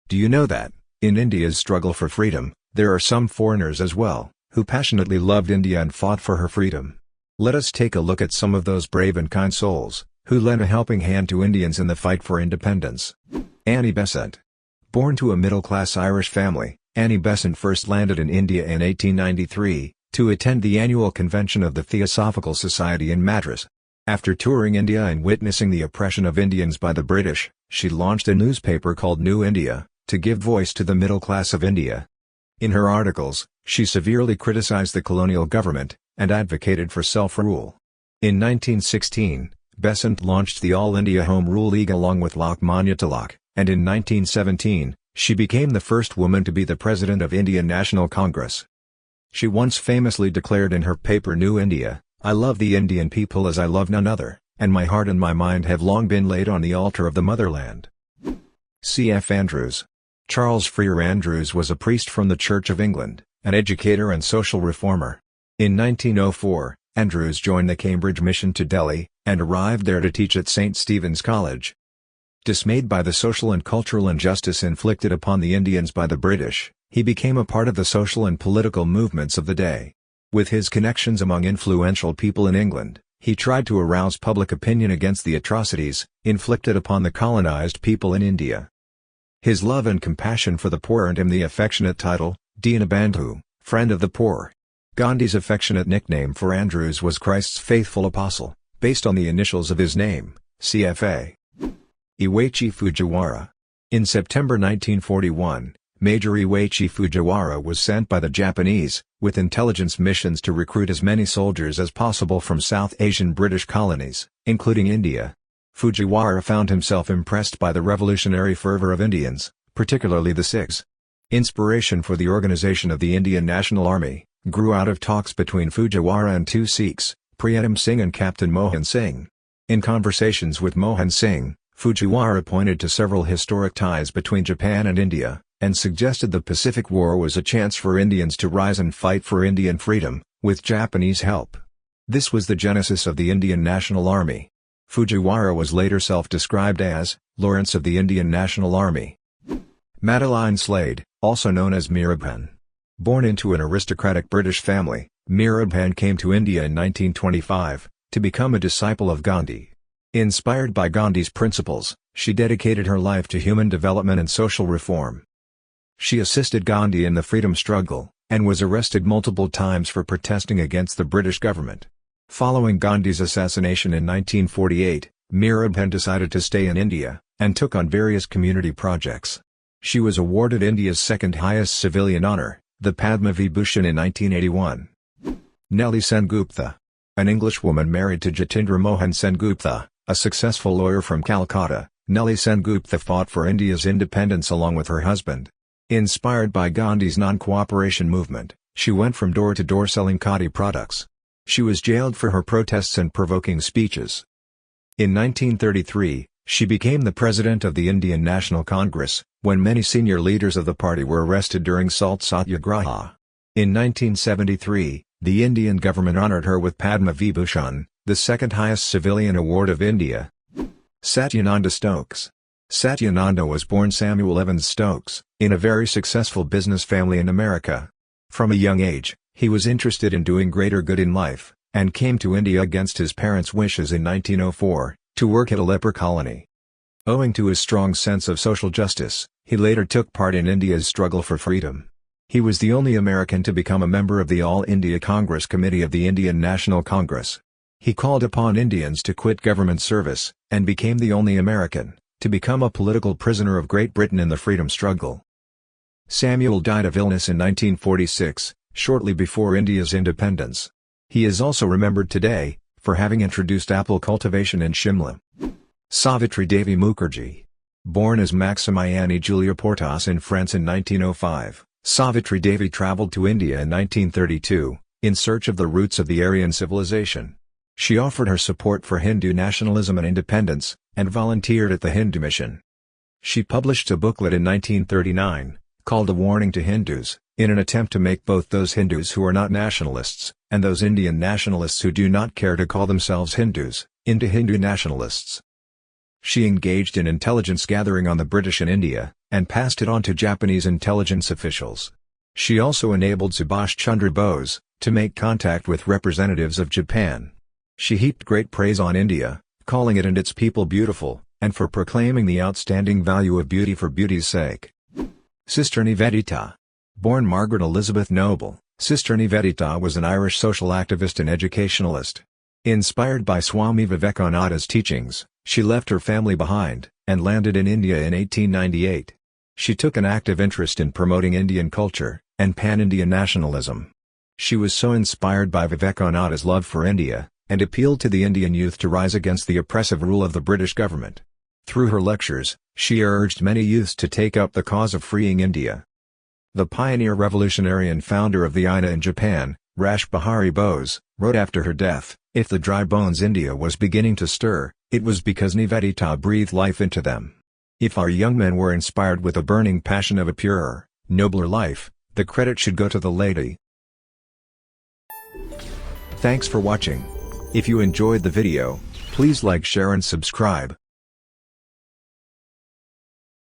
Do you know that, in India's struggle for freedom, there are some foreigners as well, who passionately loved India and fought for her freedom? Let us take a look at some of those brave and kind souls, who lent a helping hand to Indians in the fight for independence. Annie Besant. Born to a middle-class Irish family, Annie Besant first landed in India in 1893, to attend the annual convention of the Theosophical Society in Madras. After touring India and witnessing the oppression of Indians by the British, she launched a newspaper called New India, to give voice to the middle class of India. In her articles, she severely criticized the colonial government, and advocated for self-rule. In 1916, Besant launched the All India Home Rule League along with Lokmanya Tilak, and in 1917, she became the first woman to be the president of Indian National Congress. She once famously declared in her paper New India, "I love the Indian people as I love none other, and my heart and my mind have long been laid on the altar of the motherland." C.F. Andrews. Charles Freer Andrews was a priest from the Church of England, an educator and social reformer. In 1904, Andrews joined the Cambridge mission to Delhi, and arrived there to teach at St. Stephen's College. Dismayed by the social and cultural injustice inflicted upon the Indians by the British, he became a part of the social and political movements of the day. With his connections among influential people in England, he tried to arouse public opinion against the atrocities inflicted upon the colonized people in India. His love and compassion for the poor earned him the affectionate title, Dinabandhu, friend of the poor. Gandhi's affectionate nickname for Andrews was Christ's faithful apostle, based on the initials of his name, CFA. IWAICHI Fujiwara. In September 1941, Major Iwaichi Fujiwara was sent by the Japanese, with intelligence missions to recruit as many soldiers as possible from South Asian British colonies, including India. Fujiwara found himself impressed by the revolutionary fervor of Indians, particularly the Sikhs. Inspiration for the organization of the Indian National Army grew out of talks between Fujiwara and two Sikhs, Priyatam Singh and Captain Mohan Singh. In conversations with Mohan Singh, Fujiwara pointed to several historic ties between Japan and India, and suggested the Pacific War was a chance for Indians to rise and fight for Indian freedom, with Japanese help. This was the genesis of the Indian National Army. Fujiwara was later self-described as Lawrence of the Indian National Army. Madeleine Slade, also known as Mirabehn. Born into an aristocratic British family, Mirabehn came to India in 1925, to become a disciple of Gandhi. Inspired by Gandhi's principles, she dedicated her life to human development and social reform. She assisted Gandhi in the freedom struggle, and was arrested multiple times for protesting against the British government. Following Gandhi's assassination in 1948, Mirabehn decided to stay in India, and took on various community projects. She was awarded India's second highest civilian honour, the Padma Vibhushan in 1981. Nellie Sengupta. An Englishwoman married to Jatindra Mohan Sengupta, a successful lawyer from Calcutta, Nellie Sengupta fought for India's independence along with her husband. Inspired by Gandhi's non-cooperation movement, she went from door to door selling khadi products. She was jailed for her protests and provoking speeches. In 1933, she became the president of the Indian National Congress, when many senior leaders of the party were arrested during Salt Satyagraha. In 1973, the Indian government honoured her with Padma Vibhushan, the second highest civilian award of India. Satyananda Stokes. Satyananda was born Samuel Evans Stokes, in a very successful business family in America. From a young age, he was interested in doing greater good in life, and came to India against his parents' wishes in 1904, to work at a leper colony. Owing to his strong sense of social justice, he later took part in India's struggle for freedom. He was the only American to become a member of the All India Congress Committee of the Indian National Congress. He called upon Indians to quit government service, and became the only American to become a political prisoner of Great Britain in the freedom struggle. Samuel died of illness in 1946, shortly before India's independence. He is also remembered today, for having introduced apple cultivation in Shimla. Savitri Devi Mukherjee. Born as Maximiane Julia Portas in France in 1905, Savitri Devi travelled to India in 1932, in search of the roots of the Aryan civilization. She offered her support for Hindu nationalism and independence, and volunteered at the Hindu mission. She published a booklet in 1939, called A Warning to Hindus, in an attempt to make both those Hindus who are not nationalists, and those Indian nationalists who do not care to call themselves Hindus, into Hindu nationalists. She engaged in intelligence gathering on the British in India, and passed it on to Japanese intelligence officials. She also enabled Subhash Chandra Bose to make contact with representatives of Japan. She heaped great praise on India, calling it and its people beautiful, and for proclaiming the outstanding value of beauty for beauty's sake. Sister Nivedita. Born Margaret Elizabeth Noble, Sister Nivedita was an Irish social activist and educationalist. Inspired by Swami Vivekananda's teachings, she left her family behind, and landed in India in 1898. She took an active interest in promoting Indian culture, and pan-Indian nationalism. She was so inspired by Vivekananda's love for India, and appealed to the Indian youth to rise against the oppressive rule of the British government. Through her lectures, she urged many youths to take up the cause of freeing India. The pioneer revolutionary and founder of the INA in Japan, Rash Behari Bose, wrote after her death, "If the dry bones India was beginning to stir, it was because Nivedita breathed life into them. If our young men were inspired with a burning passion of a purer, nobler life, the credit should go to the lady." Thanks for watching. If you enjoyed the video, please like, share and subscribe.